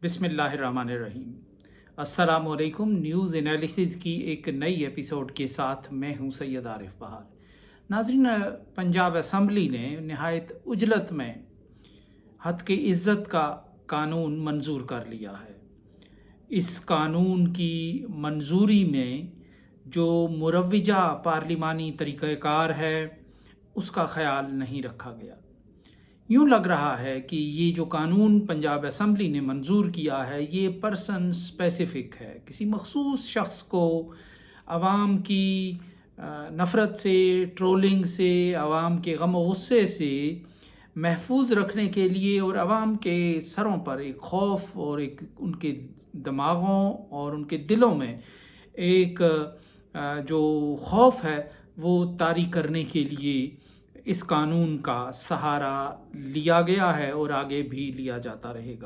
بسم اللہ الرحمن الرحیم۔ السلام علیکم۔ نیوز انالیسز کی ایک نئی ایپیسوڈ کے ساتھ میں ہوں سید عارف بہار۔ ناظرین، پنجاب اسمبلی نے نہایت عجلت میں حد کے عزت کا قانون منظور کر لیا ہے۔ اس قانون کی منظوری میں جو مروجہ پارلیمانی طریقہ کار ہے اس کا خیال نہیں رکھا گیا۔ یوں لگ رہا ہے کہ یہ جو قانون پنجاب اسمبلی نے منظور کیا ہے یہ پرسن اسپیسیفک ہے، کسی مخصوص شخص کو عوام کی نفرت سے، ٹرولنگ سے، عوام کے غم و غصے سے محفوظ رکھنے کے لیے اور عوام کے سروں پر ایک خوف اور ایک ان کے دماغوں اور ان کے دلوں میں ایک جو خوف ہے وہ طاری کرنے کے لیے اس قانون کا سہارا لیا گیا ہے اور آگے بھی لیا جاتا رہے گا۔